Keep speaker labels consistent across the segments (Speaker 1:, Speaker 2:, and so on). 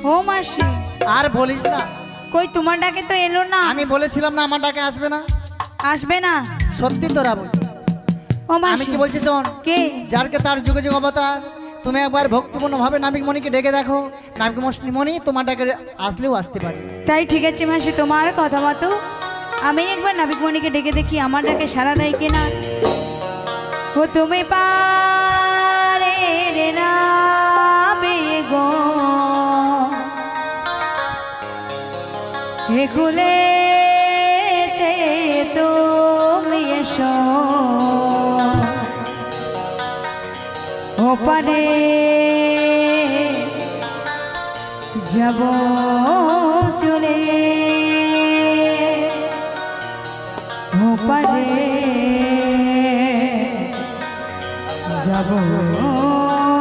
Speaker 1: ও মাসি
Speaker 2: আর বলিস না,
Speaker 1: কই তোমার ডাকে তো এলো না।
Speaker 2: আমি বলেছিলাম না আমার ডাকে আসবে না।
Speaker 1: আসবে না?
Speaker 2: সত্যি তোরা বল।
Speaker 1: ও মাসি
Speaker 2: আমি কি বলছি শোন,
Speaker 1: কে?
Speaker 2: যারকে তার যুগে যুগ অবতার। তুমি একবার ভক্তিপূর্ণ ভাবে নাবিক মণিকে ডেকে দেখো, নাবিক মণি তোমার ডাকে আসলেও আসতে পারে।
Speaker 1: তাই ঠিক আছে মাসি, তোমার কথা মতো আমি একবার নাবিকমণিকে ডেকে দেখি আমার ডাকে সারা দেয় কিনা। ও তুমি পারে রে না বেগো হে কুলেতে তুমি এসো ও পারে যাব চলে ও পারে যাব চলে।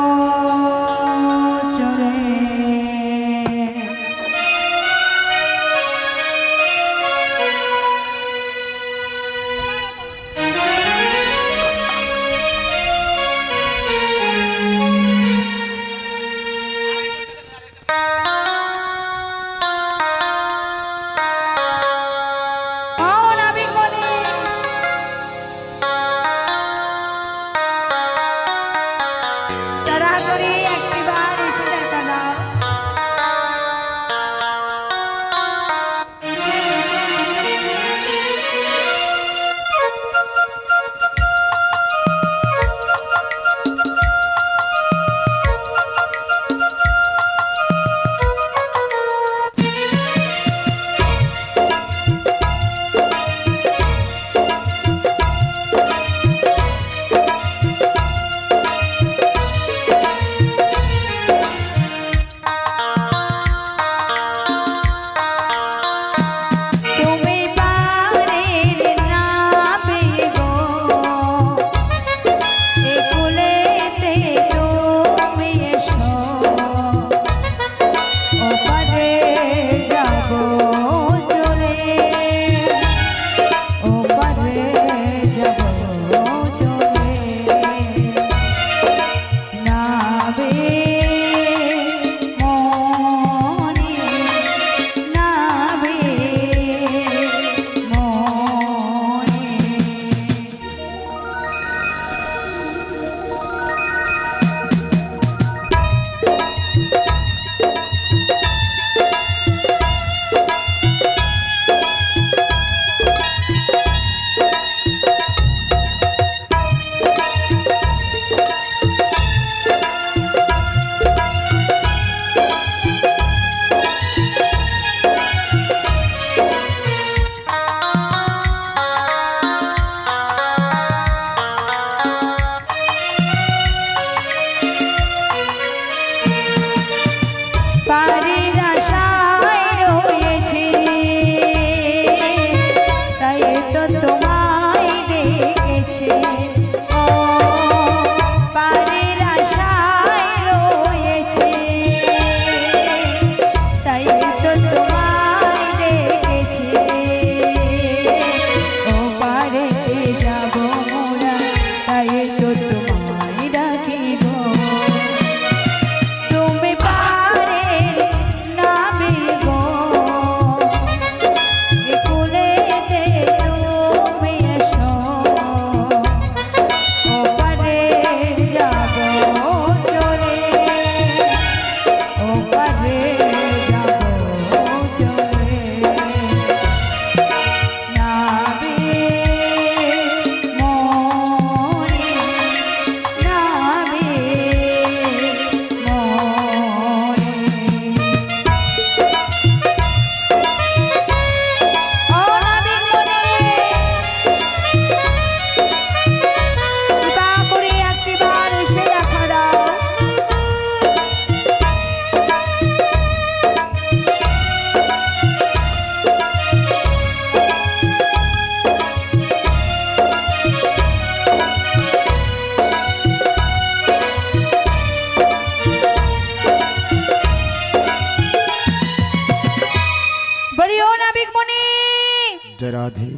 Speaker 3: जय राधे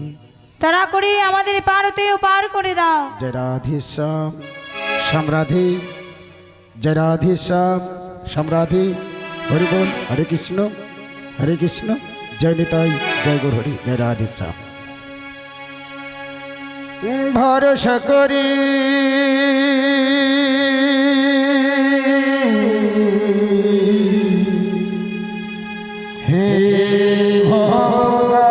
Speaker 1: তারা করে আমাদের পারতেও পার করে দাও।
Speaker 3: जय राधे श्याम राधे जय राधे श्याम राधे হরি বল, হরে কৃষ্ণ, জয় নিতাই, জয় গৌর হরি, জয় রাধেচ্ছা। ভরসা করি হে ভগবান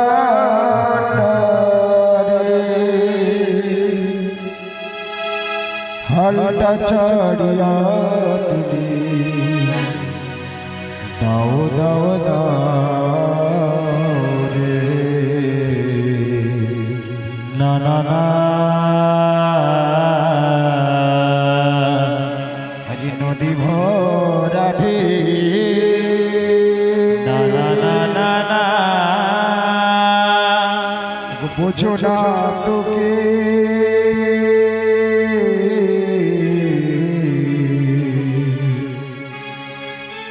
Speaker 3: হালটা চড়িয়া তুমি দাও দাও দাও রে। না না না আজ নদী ভরা ঢে। না না না না না বোঝো না তোকে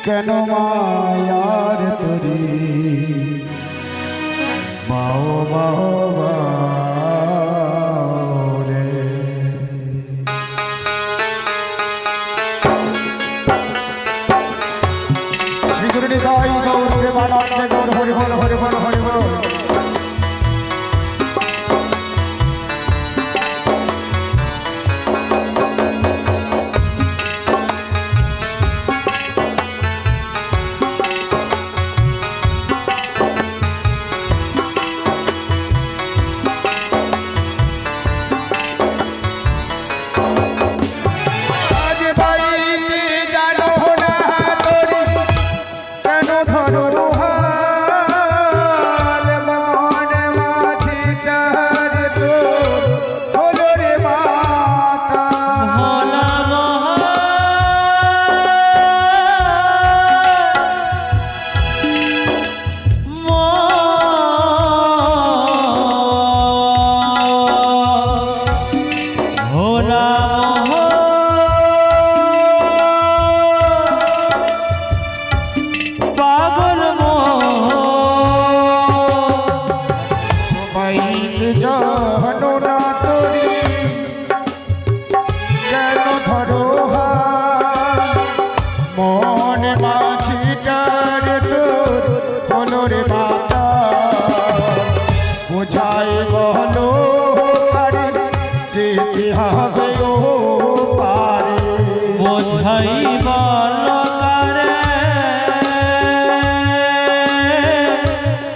Speaker 3: কেন মায়ার তরি বাও বাও বাও রে। শ্রী গুরু নিতাই গৌর প্রেমানন্দে গৌর হরি বল, হরি বল, হরি বল।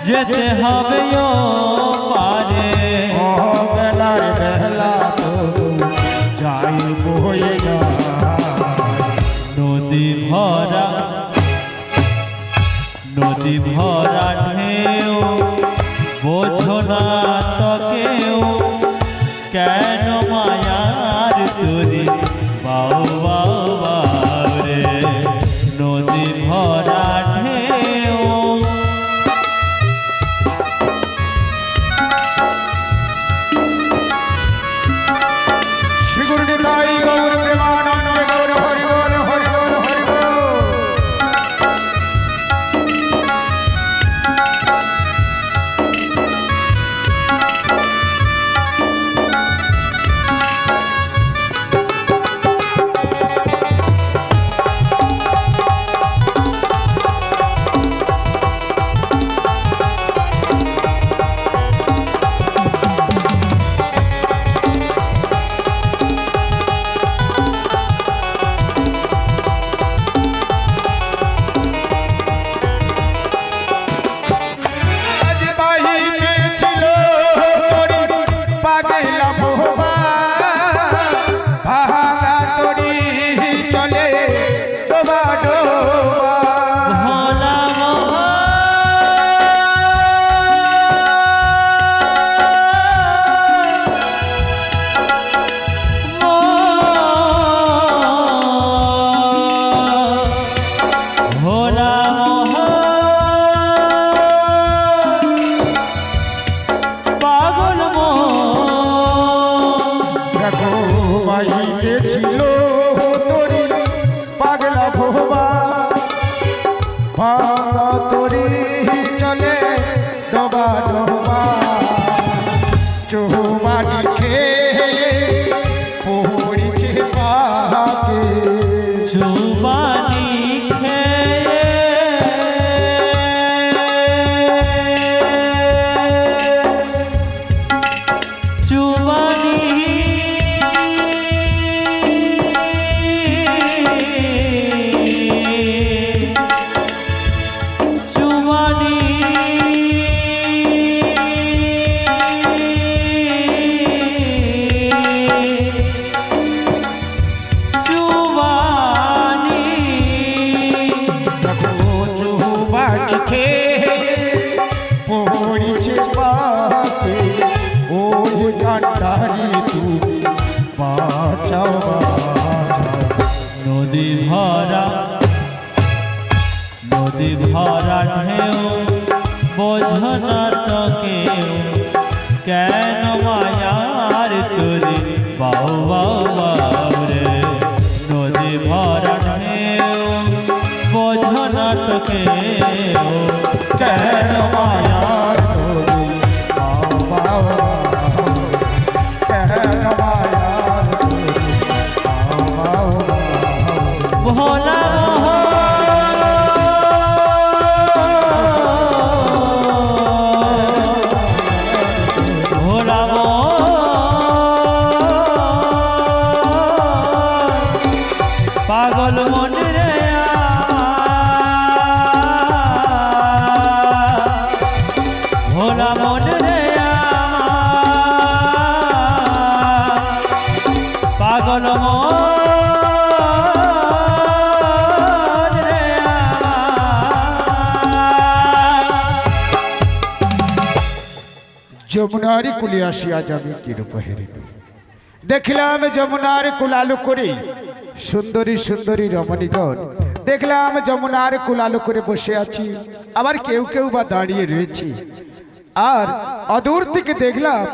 Speaker 4: যেতে হবে ও পারে
Speaker 3: ও বেলার বেলা তো যাই বয়ে যা।
Speaker 4: নদী ভরা ঢেউ বোঝো না তকেও কেন মায়ার তরি বাউ বাউ বাউ রে। নদী ভরা ঢেউ
Speaker 3: শ্রী গুরু নিতাই গৌর প্রেমানন্দে গৌর হরি বল, হরি বল, হরি বল। ছিল তোরি পাগলা ভোবা ভাঙা তোরি চলে ডবা ডবা চৌবাড়ি খেয়ে পড়িছে পাকে
Speaker 4: চুবানি খেয়ে
Speaker 3: পানি খেয়ে পড়িছে পাতে ওই কান্ডারি তুমি বাঁচাও বাঁচাও।
Speaker 4: নদী ভরা ঢেউ বোঝো না তো কেউ কেন মায়ার তোরে বাউ বাউ বাউ রে। নদী ভরা ঢেউ বোঝো না তো কেউ কেন মায়ার তোরে বাউ বাউ বাউ রে। কেন মায়ার তোরে বাউ বাউ বাউ। ভোলা পাগল মন রে ভোলা মন রে পাগল মন রে
Speaker 3: যমুনার কুলে আসিয়া যাবে কিরূপ হেরিল দেখলাম যমুনার কুলালু করে সুন্দরী সুন্দরী রমণীগণ দেখলাম যমুনার কুলালু করে বসে আছি আবার কেউ কেউ বা দাঁড়িয়ে রয়েছে আর অদূর থেকে দেখলাম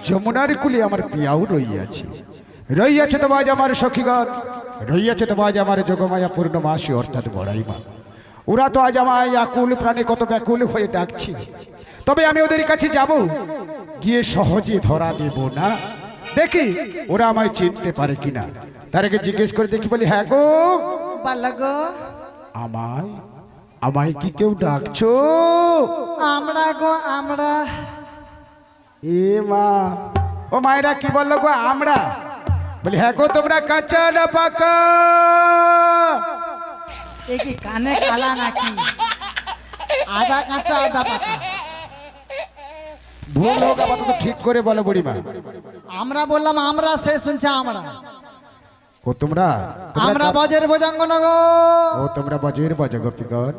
Speaker 3: যমুনার কুলে আমার পিয়াও রইয়াছে তো আজ আমার সখীগণ রইয়াছে তো আজ আমার যোগমায়া পূর্ণমাসী অর্থাৎ বড়াই মা ওরা তো আজ আমায় আকুল প্রাণে কত ব্যাকুল হয়ে ডাকছে তবে আমি ওদের কাছে যাব গিয়ে সহজে ধরা দেব না দেখি ওরা আমায় চিনতে পারে কিনা তার আগে জিজ্ঞেস করে দেখি বলি হ্যাঁ গো
Speaker 2: বালা গো
Speaker 3: আমায় আমায় কি কেউ ডাকছো
Speaker 2: আমরা গো আমরা
Speaker 3: এ মা ও মায়েরা কি বললো গো আমরা বলি হ্যাঁ গো তোমরা কাঁচা না পাকা
Speaker 2: এ কি কানে কালা নাকি আধা কাঁচা আধা পাকা
Speaker 3: ভুল হোক আপাতত ঠিক করে বলো বুড়িমা
Speaker 2: আমরা বললাম আমরা সে শুনছে আমরা
Speaker 3: ও তোমরা
Speaker 2: আমরা বজের বোজাঙ্গন গো
Speaker 3: ও তোমরা বজের বজ গোপীগণ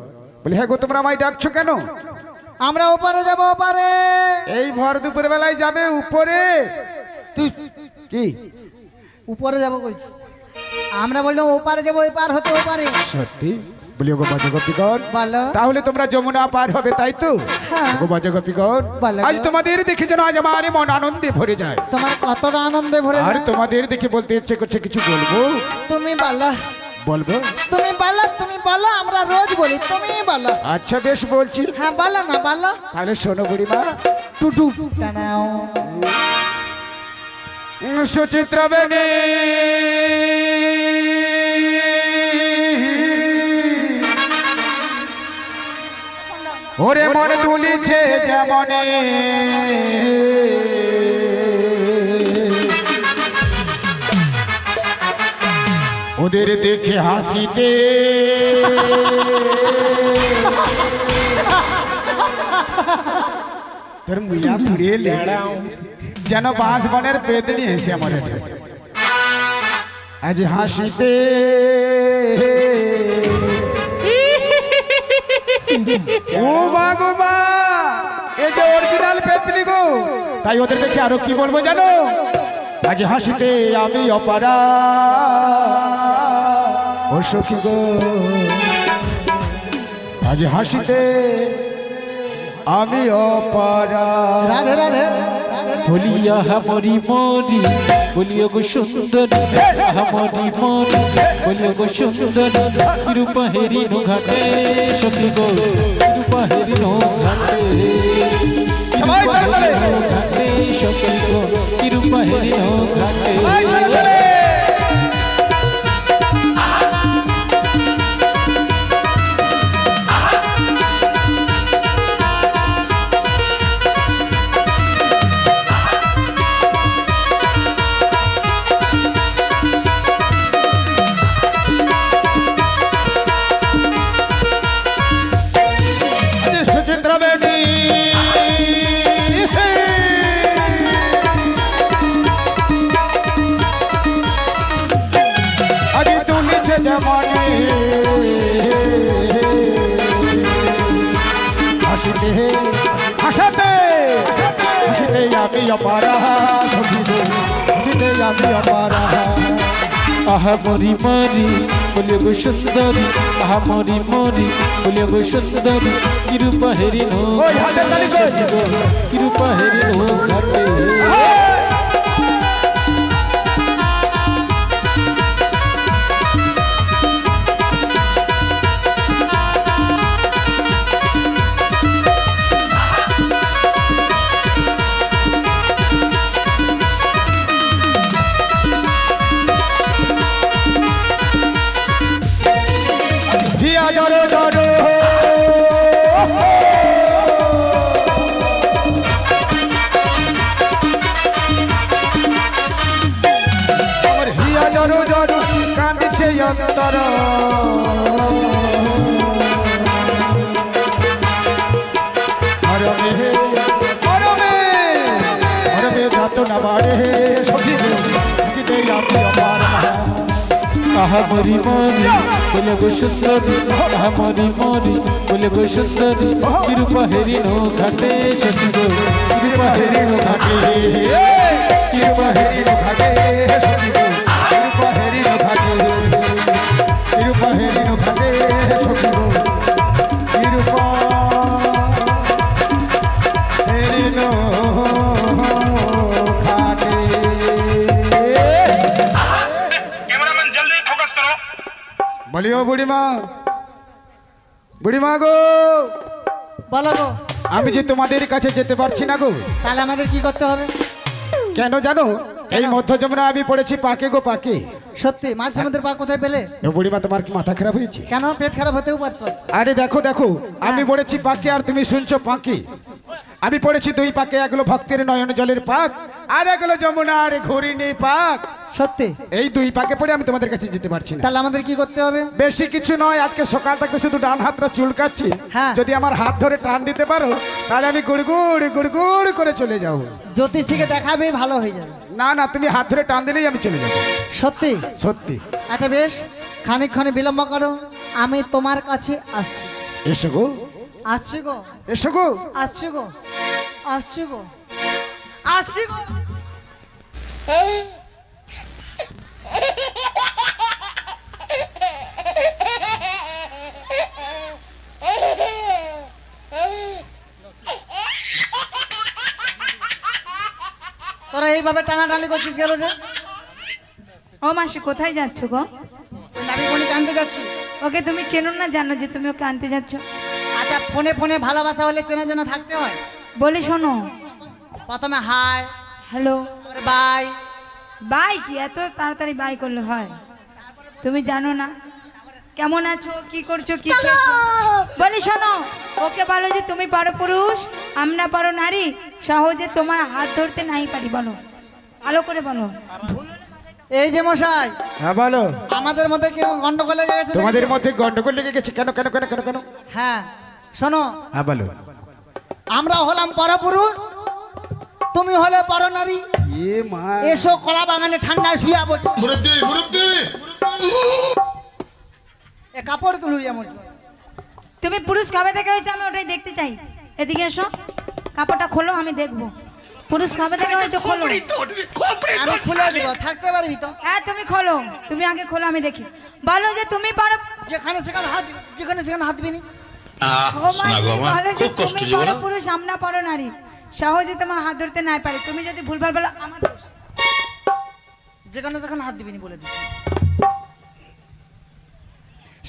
Speaker 3: বলি হ্যাঁ গো তোমরা আমায় ডাকছো কেন
Speaker 2: আমরা ওপারে যাব ওপারে
Speaker 3: এই ভর দুপুর বেলায় যাবে উপরে
Speaker 2: তুই
Speaker 3: কি
Speaker 2: উপরে যাব কইছি আমরা বললাম ওপারে যাব ওই পার হতে ওপারে
Speaker 3: সত্যি বলি গো বজ গোপীগণ
Speaker 2: বলো
Speaker 3: তাহলে তোমরা যমুনা পার হবে তাই তো
Speaker 2: হ্যাঁ।
Speaker 3: গো বজ গোপীগণ
Speaker 2: বলো।
Speaker 3: আজ তোমাদের দেখে যেন আজ আমার মন আনন্দে ভরে যায়
Speaker 2: তোমার কতটা আনন্দে ভরে
Speaker 3: আর
Speaker 2: যায়।
Speaker 3: তোমাদের দেখে বলতে ইচ্ছে করছে কিছু বলবো
Speaker 2: তুমি বলো
Speaker 3: বলবো
Speaker 2: তুমি বলো আমরা রোজ বলি তুমি বলো
Speaker 3: আচ্ছা বেশ বলছি
Speaker 2: হ্যাঁ বলো না বলো
Speaker 3: তাহলে শোনো বুড়িমা
Speaker 2: টুটু টানাও
Speaker 3: সুচিত্রা বেনি ওরে মন তুলিছে যেমনে ওদের দেখে হাসিতে তোর মুইয়া পুড়িয়ে যেন বাঁশ বনের পেদনি এসে আমার আজ হাসিতে ও মা গো মা এই যে অরিজিনাল পেতনি গো তাই ওদের দেখে আরো কি বলবো জানো আজ হাসিতে আমি অপারা ও সখী গো আজ হাসিতে আমি অপারা
Speaker 2: রাধে রাধে
Speaker 5: বলিয়া হামরি মরি বলিয়া গো সুন্দর হামরি মরি বলিয়া গো সুন্দর কৃপা হেরিনো ঘাটে সখী গো কৃপা হেরিনো ঘাটে
Speaker 3: সবাই বলে
Speaker 5: ঘাটে সখী গো কৃপা হেরিনো ঘাটে
Speaker 3: হাসিতে হাসাতে হাসিতে আমি অপারা সখী গো হাসিতে আমি অপারা
Speaker 5: আহা মরি মরি বলিও গো সুন্দরী আহা মরি মরি বলিও গো সুন্দরী কিরূপা হেরিনো
Speaker 3: ওই হাতে তালি কই।
Speaker 5: কিরূপা হেরিনো ঘাটে
Speaker 3: হিয়া জড়ো জড়ো আমার হিয়া জড়ো জড়ো কাঁদছে অন্তর হরমে হরমে হরমে যাত না বাড়ে সখী গো হাসিতে আমি অপারা
Speaker 5: আহা মরি মরি বলিও গো সুন্দরী আহা মরি মরি বলিও গো সুন্দরী কিরূপা হেরিনো ঘাটে সখী গো কিরূপা হেরিনো ঘাটে
Speaker 3: কিরূপা হেরিনো ঘাটে সখী গো কিরূপা হেরিনো ঘাটে কিরূপা হেরিনো ঘাটে সখী গো কিরূপা হেরিনো ঘাটে
Speaker 6: कैमरामैन जल्दी फोकस करो।
Speaker 3: বলিও বুড়িমা বুড়িমা গো
Speaker 2: বলো গো,
Speaker 3: আমি যে তোমাদের কাছে যেতে পারছি না গো
Speaker 2: তাহলে আমাদের কি করতে হবে?
Speaker 3: কেন জানো এই মধ্য যমুনা আমি পড়েছি পাকে গো পাকে
Speaker 2: সত্যি মাছ সমুদ্রের পা কোথায় পেলে?
Speaker 3: এ বুড়িমা তোমার কি মাথা খারাপ হয়েছে
Speaker 2: কেন পেট খারাপ হতেও পারতো।
Speaker 3: আরে দেখো দেখো আমি পড়েছি পাকে আর তুমি শুনছো পাকে আমি পড়েছি দুই পাকে এগুলো ভক্তের নয়ন জলের পাক আর এগুলো যমুনার ঘূর্ণি পাক
Speaker 2: সত্যি?
Speaker 3: এই দুই পাকে পড়ে আমি তোমাদের কাছে যেতে পারছি না
Speaker 2: তাহলে আমাদের কি করতে হবে?
Speaker 3: বেশি কিছু নয় আজকে সকাল থেকে শুধু ডান হাতটা চুলকাচ্ছি
Speaker 2: হ্যাঁ।
Speaker 3: যদি আমার হাত ধরে টান দিতে পারো তাহলে আমি গুড়গুড় গুড়গুড় করে চলে যাবো
Speaker 2: জ্যোতিষীকে দেখাবেই ভালো হয়ে যাবে।
Speaker 3: না না তুমি হাত ধরে টান দিলেই আমি চলে যাবো
Speaker 2: সত্যি?
Speaker 3: সত্যি
Speaker 2: আচ্ছা বেশ, খানিকক্ষণে বিলম্ব করো, আমি তোমার কাছে আসছি।
Speaker 3: এসো গো
Speaker 2: আসছি গো,
Speaker 3: এসো গো
Speaker 2: আসছি গো, আসছি গো, আসছি গো। তোরা এইভাবে টানাটানি করছিস কেন রে?
Speaker 1: ও মাসি কোথায় যাচ্ছ গো?
Speaker 2: আমি ফোনে আনতে যাচ্ছি।
Speaker 1: ওকে তুমি চেনো না, জানো যে তুমি ওকে আনতে যাচ্ছ?
Speaker 2: আচ্ছা ফোনে ফোনে ভালোবাসা হলে চেনার জন্য থাকতে হয়।
Speaker 1: বলি শোনো,
Speaker 2: প্রথমে হাই,
Speaker 1: হ্যালো
Speaker 2: তারপরে বাই।
Speaker 1: বাই কি এত তাড়াতাড়ি বাই করলে হয়? তুমি জানো না কেমন আছো, কি করছো, কি খেয়েছো? বলি শোনো, ওকে বলো যে তুমি পারো পুরুষ, আমরা পারো নারী, সহজে তোমার হাত ধরতে নাই পারি। বলো, ভালো করে বলো।
Speaker 2: এই যে মশাই,
Speaker 3: হ্যাঁ বলো
Speaker 2: আমাদের মধ্যে কেউ গন্ডগোল লেগে গেছে দেখি?
Speaker 3: তোমাদের মধ্যে গন্ডগোল লেগে গেছে কেন কেন কেন কেন কেন
Speaker 2: হ্যাঁ শোনো,
Speaker 3: হ্যাঁ বলো
Speaker 2: আমরা হলাম পরপুরুষ, তুমি হলে পরনারী।
Speaker 3: এ মা
Speaker 2: এসো কলা বাগানে ঠান্ডায় শুয়ে বসে। এ কাপড় তুলু যেমন।
Speaker 1: তুমি পুরুষ কবে থেকে হয়েছে আমি ওটাই দেখতে চাই। এদিকে এসো, কাপড়টা খোলো, আমি দেখবো পুরুষ কবে থেকে হয়েছে। খোলো,
Speaker 2: আমি খুলে দিব, থাকতে পারবি তো?
Speaker 1: হ্যাঁ তুমি খোলো, তুমি আগে খোলো, আমি দেখি। বলো যে তুমি পারো,
Speaker 2: যেখানে সেখানে হাত দিবি, যেখানে সেখানে হাত দিবি নি।
Speaker 7: শোনা গো আমার
Speaker 1: বলো যে
Speaker 7: খুব কষ্ট
Speaker 1: তুমি
Speaker 7: জীবন
Speaker 1: পারো পুরুষ, আমরা পারো নারী, সহজে তোমার হাত ধরতে নাই পারি। তুমি যদি ভুলভাল বলো আমার দোষ।
Speaker 2: যেখানে সেখানে হাত দিবি নি বলে দিচ্ছি।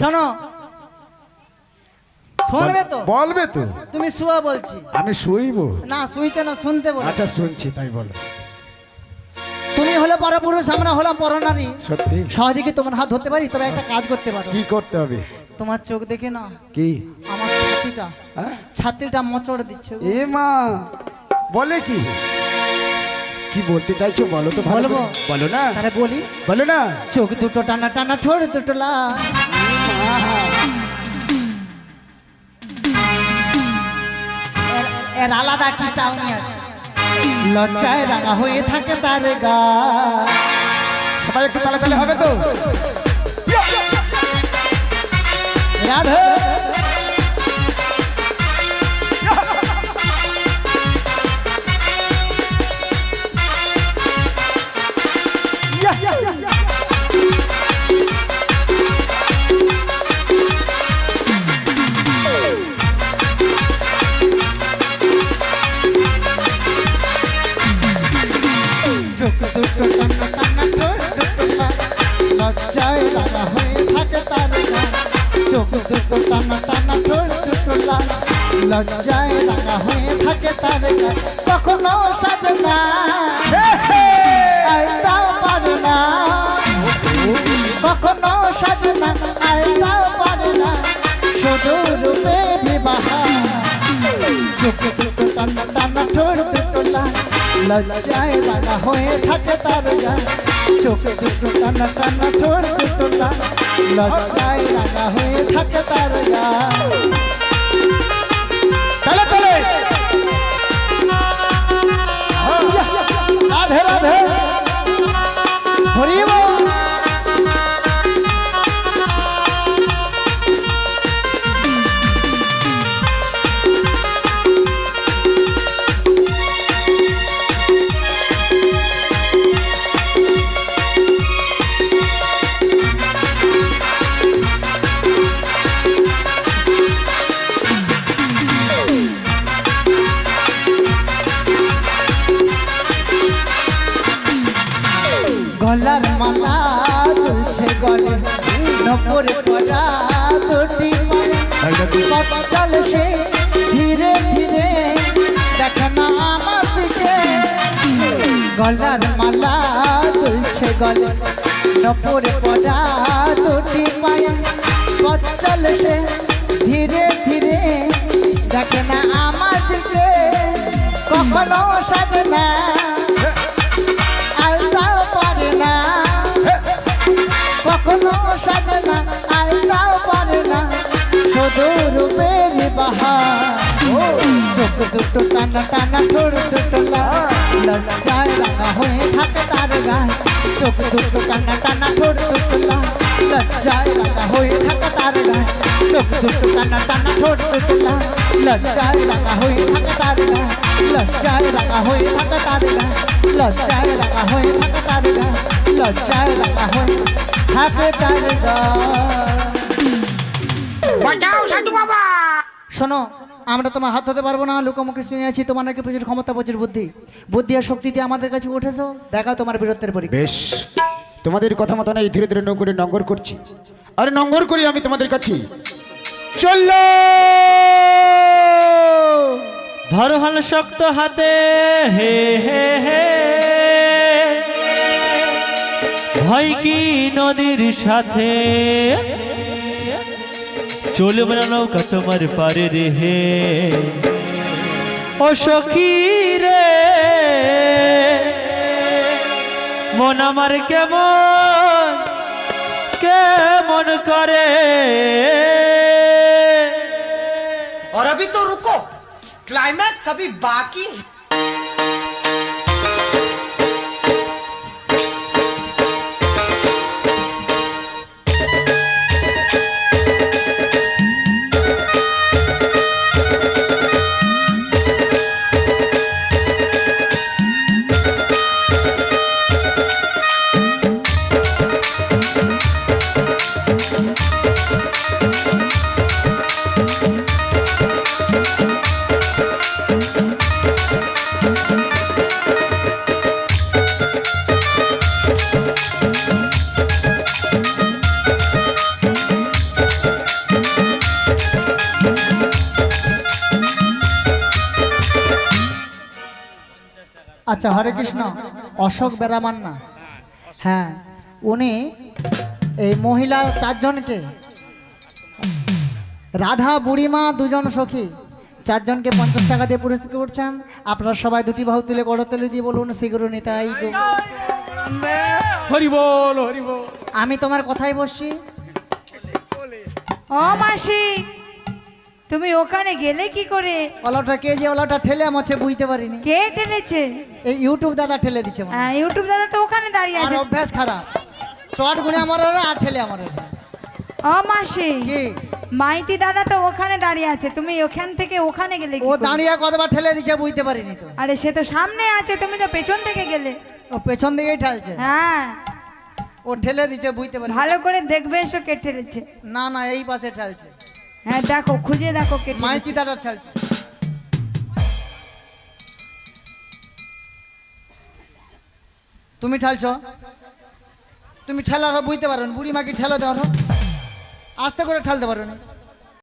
Speaker 2: শোনো, শুনবে তো?
Speaker 3: বলবে তো
Speaker 2: তুমি শুয়া বলছি।
Speaker 3: আমি শুইবো
Speaker 2: না শুইতে না, শুনতে বলো।
Speaker 3: আচ্ছা শুনছি তাই বলো
Speaker 2: তুমি হলে পরপুরুষ, আমরা হলাম পরনারী,
Speaker 3: সত্যি
Speaker 2: সহজে কি তোমার হাত ধরতে পারি? তবে একটা কাজ করতে পারো।
Speaker 3: কি করতে হবে
Speaker 2: তোমার চোখ দেখে না
Speaker 3: কি
Speaker 2: আমার ছাতিটা,
Speaker 3: হ্যাঁ?
Speaker 2: ছাতিটা মোচড় দিচ্ছে গো।
Speaker 3: এ মা বলে কি কি বলতে চাইছো বলো তো ভালো
Speaker 2: বলবো?
Speaker 3: করে। বলো না
Speaker 2: তাহলে বলি,
Speaker 3: বলো না
Speaker 2: চোখ দুটো টানা টানা, ঠোঁট দুটো লাল, এর আলাদা কি চাউনি আছে? লজ্জায় রাঙা হয়ে থাকে তার গা।
Speaker 3: সবাই একটু তালে তালে হবে তো
Speaker 2: রাধে লজ্জায় রাঙা হয়ে থাকে তার গায়ে কখনো সাজে না আইতাও পারে না কখনো সাজে না আইতাও পারে না শুধু রূপে বিবাহা চোখে দুটো টানা টানা ঠোঁট দুটো লাল লজ্জায় রাঙা হয়ে থাকে তার গায়ে চোখে দুটো টানা টানা ঠোঁট দুটো লাল লজ্জায় রাঙা হয়ে থাকে তার গায়ে
Speaker 3: তালে তালে
Speaker 2: রাধে রাধে হরি বল গলার মালা দুলছে গলে নপুর পরা দুটি পায়ে চলে সে ধীরে ধীরে দেখে না আমার দিকে গলার মালা দুলছে গলে নপুর পরা দুটি পায়ে চলে সে ধীরে ধীরে দেখে না আমার দিকে কখনো সাজে না আলতাও পারে না কখনো সাজে না আলতাও পারে না শুধু রূপের বাহার চোখ দুটো টানা টানা ঠোঁট দুটো লাল লজ্জায় রাঙা হয়ে থাকে তার গায়ে চোখ দুটো টানা টানা ঠোঁট দুটো লাল লজ্জায় রাঙা হয়ে থাকে তার গায়ে চোখ দুটো টানা টানা ঠোঁট দুটো লাল লজ্জায় রাঙা হয়ে থাকে তার গায়ে লজ্জায় রাঙা হয়ে থাকে তার গায়ে লজ্জায় রাঙা হয়ে থাকে তার গায়ে লজ্জায় রাঙা হয়ে থাকে তার গায়ে
Speaker 6: বাঁচাও সাধু বাবা।
Speaker 2: শোনো আমরা তোমার হাত হতে পারবো না লোকমুখে শুনে আছি তোমার নাকি প্রচুর ক্ষমতা প্রচুর বুদ্ধি বুদ্ধি আর শক্তি দিয়ে আমাদের কাছে উঠেছো দেখাও তোমার বীরত্বের পরীক্ষা
Speaker 3: বেশ তোমাদের কথা মতো না এই ধীরে ধীরে নৌকরে নঙ্গর করছি আর নঙ্গর করি আমি তোমাদের কাছে চললো
Speaker 4: ধর হল শক্ত হাতে হে হে হে ভয় কি নদীর সাথে চলবে না নৌকা তোমার পারে রে হে ও সখী রে মন আমার কেমন কেমন করে
Speaker 8: और अभी तो रुको क्लाइमैक्स अभी बाकी है।
Speaker 2: আচ্ছা হরে কৃষ্ণ অশোক বেরামান না হ্যাঁ উনি এই মহিলা চারজনকে রাধা বুড়িমা দুজন সখী চারজনকে 50 টাকা দিয়ে পুরস্কৃত করছেন আপনারা সবাই দুটি বাহু তুলে করতলে দিয়ে বলুন শীঘ্র নিতাই গো
Speaker 5: হরি বল হরি বল।
Speaker 2: আমি তোমার কথাই বসছি
Speaker 1: ও মাসি তুমি ওখানে গেলে কি করে?
Speaker 2: ওলাটা কে যে ওলাটা ঠেলে আমাছে বুঝতে পারিনি
Speaker 1: কে টেনেছে?
Speaker 2: এই ইউটিউব দাদা ঠেলে দিচ্ছে মনে হয়।
Speaker 1: হ্যাঁ, ইউটিউব দাদা তো ওখানে দাঁড়িয়ে
Speaker 2: আর
Speaker 1: আছে।
Speaker 2: অভ্যাস খারাপ চট গুনে আমার ওরা আর ঠেলে আমার ওরা।
Speaker 1: ও মাসি
Speaker 2: কি
Speaker 1: মাইতি দাদা তো ওখানে দাঁড়িয়ে আছে, তুমি ওখান থেকে ওখানে গেলে কি
Speaker 2: ও
Speaker 1: করে?
Speaker 2: দাঁড়িয়ে কতবার ঠেলে দিচ্ছে বুঝতে পারিনি তো।
Speaker 1: আরে সে তো সামনে আছে, তুমি তো পেছন থেকে গেলে।
Speaker 2: ও পেছন দিকেই ঠেলছে
Speaker 1: হ্যাঁ,
Speaker 2: ও ঠেলে দিচ্ছে বুঝতে পারি
Speaker 1: ভালো করে দেখবে এসো কে ঠেলেছে।
Speaker 2: না না এই পাশে ঠেলছে
Speaker 1: হ্যাঁ দেখো, খুঁজে দেখো কে
Speaker 2: মাইতি
Speaker 1: ঠেলেছে।
Speaker 2: দাদা ঠেলছে তুমি ঠেলছো তুমি ঠেলার বুঝতে পারো বুড়ি মাকে ঠেলো দেওয়ার আস্তে করে ঠেলতে পারো না